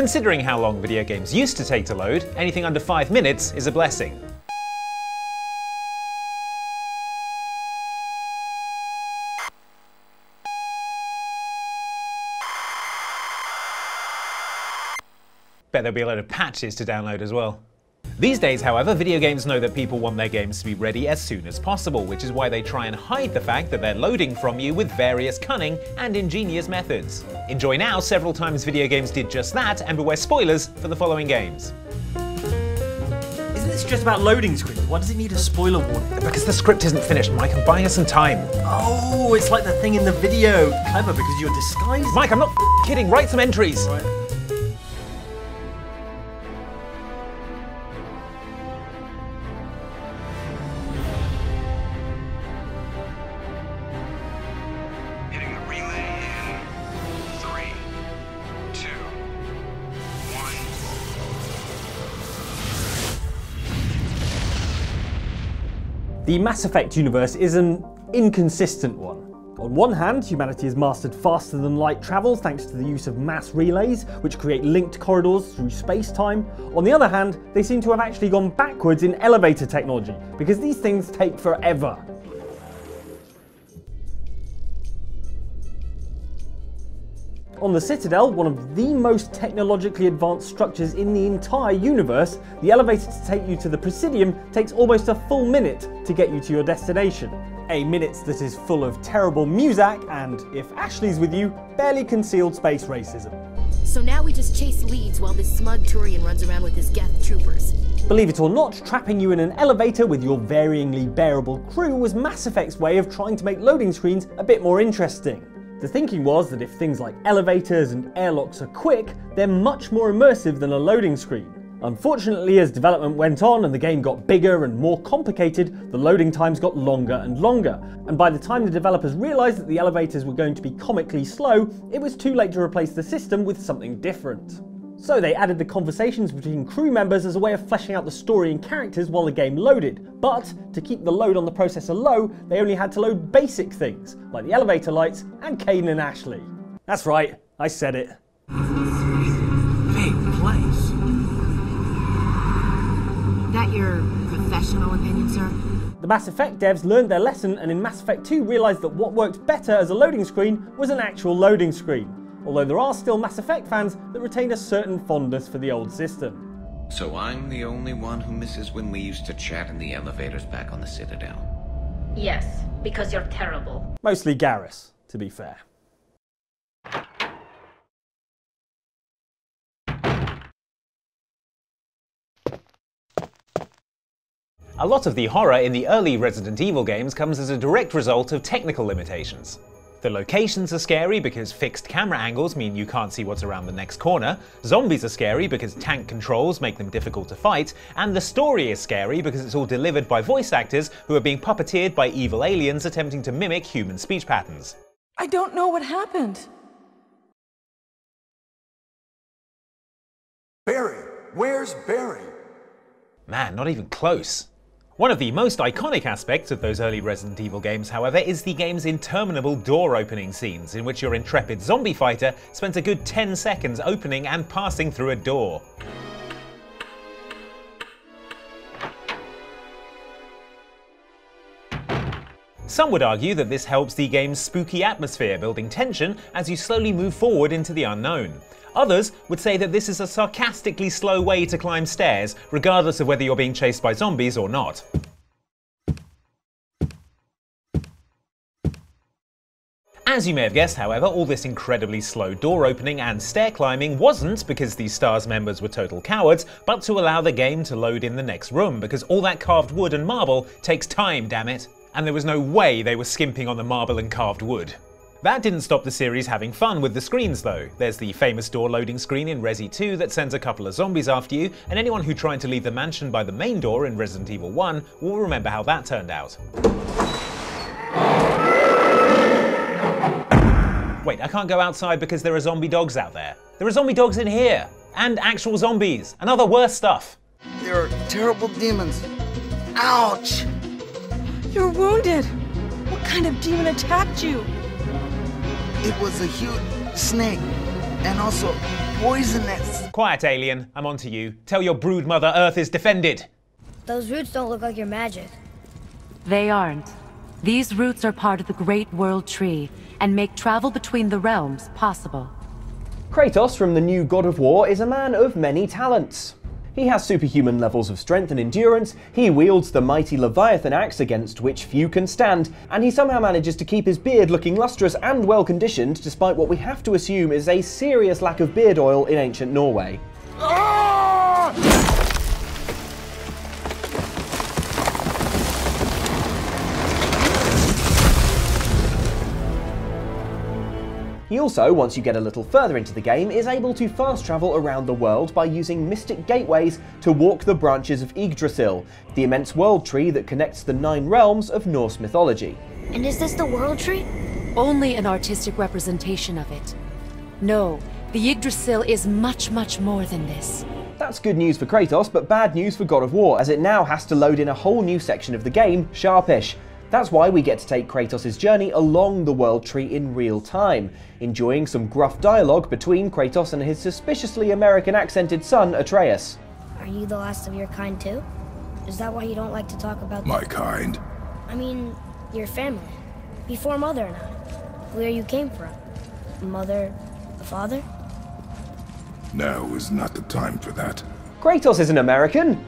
Considering how long video games used to take to load, anything under 5 minutes is a blessing. Bet there'll be a load of patches to download as well. These days, however, video games know that people want their games to be ready as soon as possible, which is why they try and hide the fact that they're loading from you with various cunning and ingenious methods. Enjoy now several times video games did just that, and beware spoilers for the following games. Isn't this just about loading screens? Why does it need a spoiler warning? Because the script isn't finished, Mike. I'm buying us some time. Oh, it's like the thing in the video. Clever, because you're disguised. Mike, I'm not kidding. Write some entries. Right. The Mass Effect universe is an inconsistent one. On one hand, humanity has mastered faster than light travel thanks to the use of mass relays, which create linked corridors through space-time. On the other hand, they seem to have actually gone backwards in elevator technology, because these things take forever. On the Citadel, one of the most technologically advanced structures in the entire universe, the elevator to take you to the Presidium takes almost a full minute to get you to your destination. A minute that is full of terrible muzak and, if Ashley's with you, barely concealed space racism. So now we just chase leads while this smug Turian runs around with his Geth troopers. Believe it or not, trapping you in an elevator with your varyingly bearable crew was Mass Effect's way of trying to make loading screens a bit more interesting. The thinking was that if things like elevators and airlocks are quick, they're much more immersive than a loading screen. Unfortunately, as development went on and the game got bigger and more complicated, the loading times got longer and longer, and by the time the developers realised that the elevators were going to be comically slow, it was too late to replace the system with something different. So they added the conversations between crew members as a way of fleshing out the story and characters while the game loaded. But to keep the load on the processor low, they only had to load basic things, like the elevator lights and Caden and Ashley. That's right, I said it. Big place. That your professional opinion, sir? The Mass Effect devs learned their lesson and in Mass Effect 2 realised that what worked better as a loading screen was an actual loading screen. Although there are still Mass Effect fans that retain a certain fondness for the old system. So I'm the only one who misses when we used to chat in the elevators back on the Citadel. Yes, because you're terrible. Mostly Garrus, to be fair. A lot of the horror in the early Resident Evil games comes as a direct result of technical limitations. The locations are scary because fixed camera angles mean you can't see what's around the next corner, zombies are scary because tank controls make them difficult to fight, and the story is scary because it's all delivered by voice actors who are being puppeteered by evil aliens attempting to mimic human speech patterns. I don't know what happened. Barry! Where's Barry? Man, not even close. One of the most iconic aspects of those early Resident Evil games, however, is the game's interminable door-opening scenes, in which your intrepid zombie fighter spends a good 10 seconds opening and passing through a door. Some would argue that this helps the game's spooky atmosphere, building tension as you slowly move forward into the unknown. Others would say that this is a sarcastically slow way to climb stairs, regardless of whether you're being chased by zombies or not. As you may have guessed, however, all this incredibly slow door opening and stair climbing wasn't because these STARS members were total cowards, but to allow the game to load in the next room, because all that carved wood and marble takes time, damn it. And there was no way they were skimping on the marble and carved wood. That didn't stop the series having fun with the screens though. There's the famous door loading screen in Resi 2 that sends a couple of zombies after you, and anyone who tried to leave the mansion by the main door in Resident Evil 1 will remember how that turned out. Wait, I can't go outside because there are zombie dogs out there. There are zombie dogs in here! And actual zombies! And other worse stuff! There are terrible demons. Ouch! You're wounded! What kind of demon attacked you? It was a huge snake, and also poisonous. Quiet, alien. I'm on to you. Tell your brood mother Earth is defended. Those roots don't look like your magic. They aren't. These roots are part of the Great World Tree and make travel between the realms possible. Kratos from the new God of War is a man of many talents. He has superhuman levels of strength and endurance, he wields the mighty Leviathan axe against which few can stand, and he somehow manages to keep his beard looking lustrous and well-conditioned despite what we have to assume is a serious lack of beard oil in ancient Norway. He also, once you get a little further into the game, is able to fast travel around the world by using mystic gateways to walk the branches of Yggdrasil, the immense world tree that connects the 9 realms of Norse mythology. And is this the world tree? Only an artistic representation of it. No, the Yggdrasil is much, much more than this. That's good news for Kratos, but bad news for God of War, as it now has to load in a whole new section of the game, Sharpish. That's why we get to take Kratos' journey along the world tree in real time, enjoying some gruff dialogue between Kratos and his suspiciously American accented son, Atreus. Are you the last of your kind too? Is that why you don't like to talk about my kind? I mean, your family. Before Mother and I. Where you came from. Mother, a father? Now is not the time for that. Kratos is an American!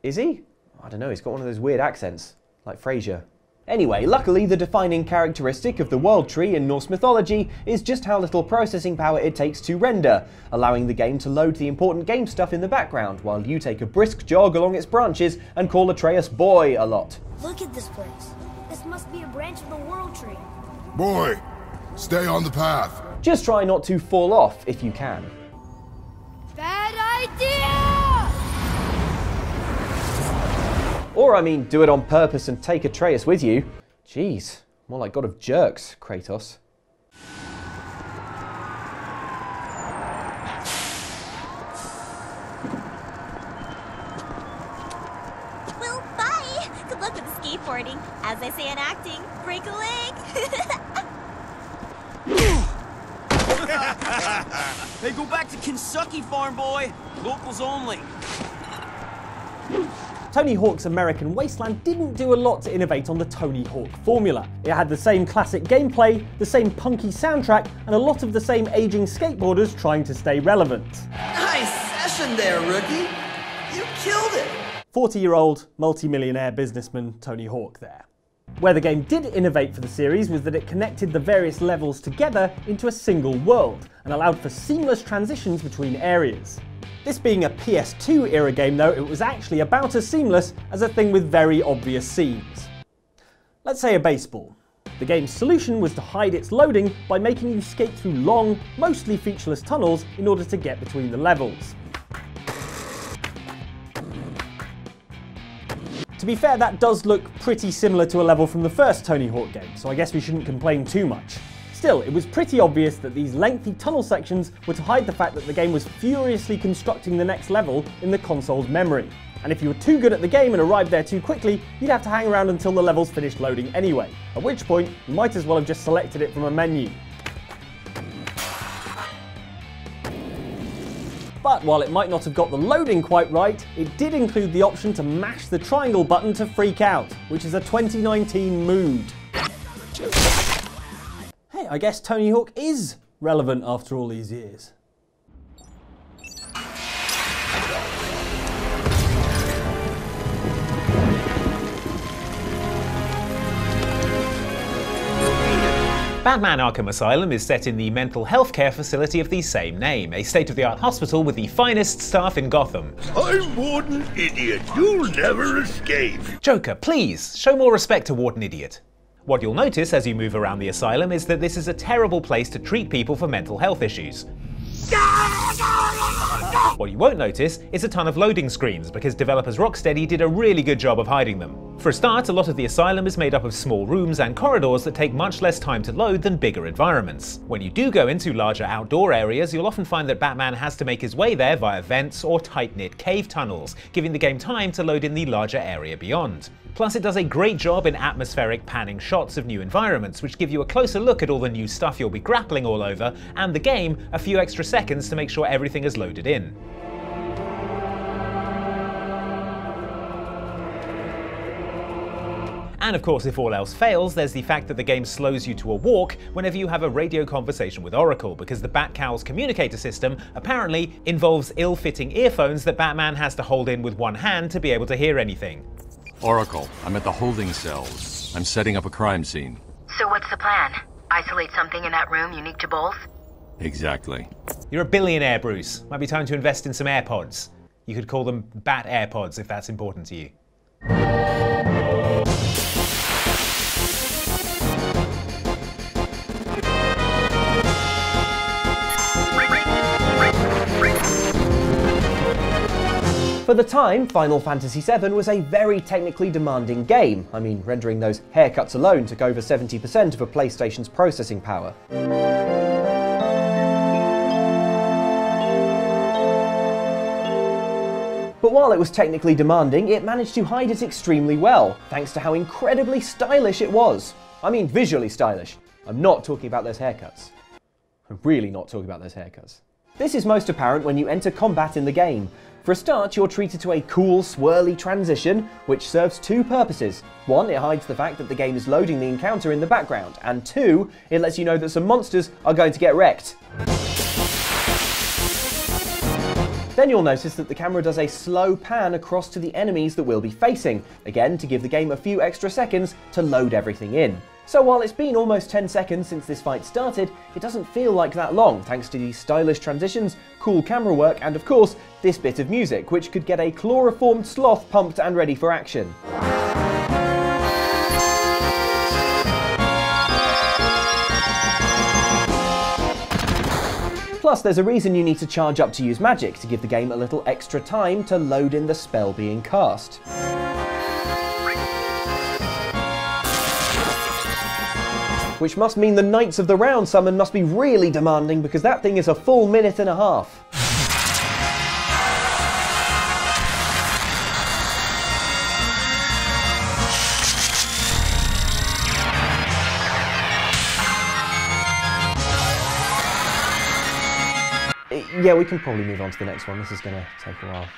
Is he? I don't know, he's got one of those weird accents, like Frasier. Anyway, luckily the defining characteristic of the world tree in Norse mythology is just how little processing power it takes to render, allowing the game to load the important game stuff in the background while you take a brisk jog along its branches and call Atreus boy a lot. Look at this place. This must be a branch of the world tree. Boy, stay on the path. Just try not to fall off if you can. Bad idea! Or, I mean, do it on purpose and take Atreus with you. Jeez, more like God of Jerks, Kratos. Well, bye! Good luck with the skateboarding. As I say in acting, break a leg! Hey, go back to Kentucky, farm boy! Locals only! Tony Hawk's American Wasteland didn't do a lot to innovate on the Tony Hawk formula. It had the same classic gameplay, the same punky soundtrack, and a lot of the same aging skateboarders trying to stay relevant. Nice session there, rookie. You killed it. 40-year-old, multi-millionaire businessman Tony Hawk there. Where the game did innovate for the series was that it connected the various levels together into a single world, and allowed for seamless transitions between areas. This being a PS2 era game though, it was actually about as seamless as a thing with very obvious seams. Let's say a baseball. The game's solution was to hide its loading by making you skate through long, mostly featureless tunnels in order to get between the levels. To be fair, that does look pretty similar to a level from the first Tony Hawk game, so I guess we shouldn't complain too much. Still, it was pretty obvious that these lengthy tunnel sections were to hide the fact that the game was furiously constructing the next level in the console's memory. And if you were too good at the game and arrived there too quickly, you'd have to hang around until the levels finished loading anyway, at which point you might as well have just selected it from a menu. But while it might not have got the loading quite right, it did include the option to mash the triangle button to freak out, which is a 2019 mood. Hey, I guess Tony Hawk is relevant after all these years. Batman Arkham Asylum is set in the mental health care facility of the same name, a state-of-the-art hospital with the finest staff in Gotham. I'm Warden Idiot. You'll never escape. Joker, please, show more respect to Warden Idiot. What you'll notice as you move around the asylum is that this is a terrible place to treat people for mental health issues. What you won't notice is a ton of loading screens, because developers Rocksteady did a really good job of hiding them. For a start, a lot of the asylum is made up of small rooms and corridors that take much less time to load than bigger environments. When you do go into larger outdoor areas, you'll often find that Batman has to make his way there via vents or tight-knit cave tunnels, giving the game time to load in the larger area beyond. Plus, it does a great job in atmospheric panning shots of new environments, which give you a closer look at all the new stuff you'll be grappling all over, and the game a few extra seconds to make sure everything is loaded in. And of course, if all else fails, there's the fact that the game slows you to a walk whenever you have a radio conversation with Oracle, because the Batcowl's communicator system apparently involves ill-fitting earphones that Batman has to hold in with one hand to be able to hear anything. Oracle, I'm at the holding cells. I'm setting up a crime scene. So what's the plan? Isolate something in that room unique to both? Exactly. You're a billionaire, Bruce. Might be time to invest in some AirPods. You could call them Bat AirPods if that's important to you. For the time, Final Fantasy VII was a very technically demanding game. I mean, rendering those haircuts alone took over 70% of a PlayStation's processing power. But while it was technically demanding, it managed to hide it extremely well, thanks to how incredibly stylish it was. I mean visually stylish. I'm not talking about those haircuts. I'm really not talking about those haircuts. This is most apparent when you enter combat in the game. For a start, you're treated to a cool, swirly transition, which serves two purposes. One, it hides the fact that the game is loading the encounter in the background, and two, it lets you know that some monsters are going to get wrecked. Then you'll notice that the camera does a slow pan across to the enemies that we'll be facing, again to give the game a few extra seconds to load everything in. So while it's been almost 10 seconds since this fight started, it doesn't feel like that long thanks to these stylish transitions, cool camera work, and of course, this bit of music, which could get a chloroformed sloth pumped and ready for action. Plus, there's a reason you need to charge up to use magic to give the game a little extra time to load in the spell being cast. Which must mean the Knights of the Round summon must be really demanding, because that thing is a full minute and a half. Yeah, we can probably move on to the next one. This is going to take a while.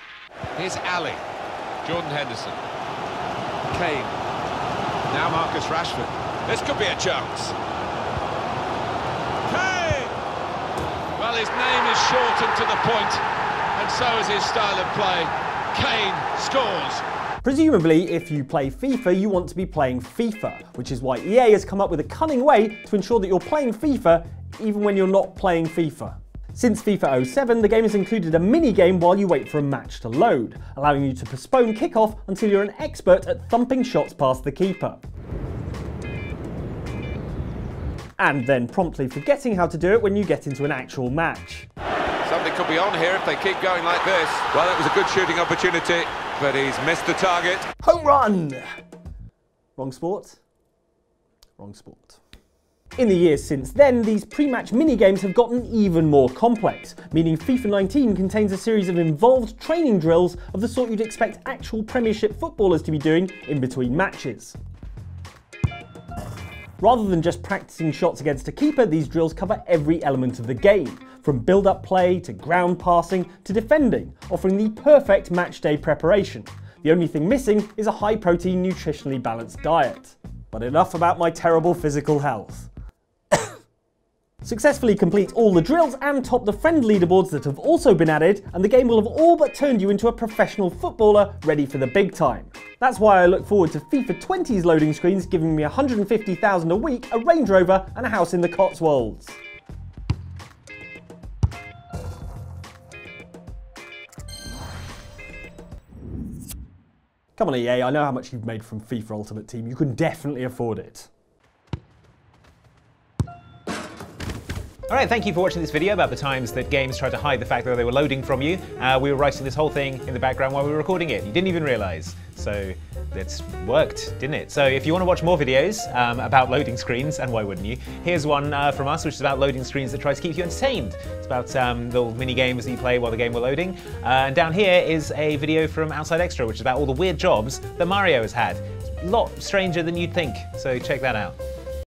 Here's Ali. Jordan Henderson. Kane. Now Marcus Rashford. This could be a chance. Kane! Well, his name is shortened to the point, and so is his style of play. Kane scores. Presumably, if you play FIFA, you want to be playing FIFA, which is why EA has come up with a cunning way to ensure that you're playing FIFA even when you're not playing FIFA. Since FIFA 07, the game has included a mini-game while you wait for a match to load, allowing you to postpone kickoff until you're an expert at thumping shots past the keeper. And then promptly forgetting how to do it when you get into an actual match. Something could be on here if they keep going like this. Well, it was a good shooting opportunity, but he's missed the target. Home run! Wrong sport? Wrong sport. In the years since then, these pre-match mini-games have gotten even more complex, meaning FIFA 19 contains a series of involved training drills of the sort you'd expect actual Premiership footballers to be doing in between matches. Rather than just practicing shots against a keeper, these drills cover every element of the game, from build-up play to ground passing to defending, offering the perfect match-day preparation. The only thing missing is a high-protein, nutritionally balanced diet. But enough about my terrible physical health. Successfully complete all the drills and top the friend leaderboards that have also been added, and the game will have all but turned you into a professional footballer ready for the big time. That's why I look forward to FIFA 20's loading screens giving me $150,000 a week, a Range Rover and a house in the Cotswolds. Come on EA, I know how much you've made from FIFA Ultimate Team, you can definitely afford it. Alright, thank you for watching this video about the times that games tried to hide the fact that they were loading from you. We were writing this whole thing in the background while we were recording it. You didn't even realise. So it's worked, didn't it? So if you want to watch more videos about loading screens, and why wouldn't you, here's one from us which is about loading screens that try to keep you entertained. It's about little mini games that you play while the game will loading. And down here is a video from Outside Extra, which is about all the weird jobs that Mario has had. It's a lot stranger than you'd think, so check that out.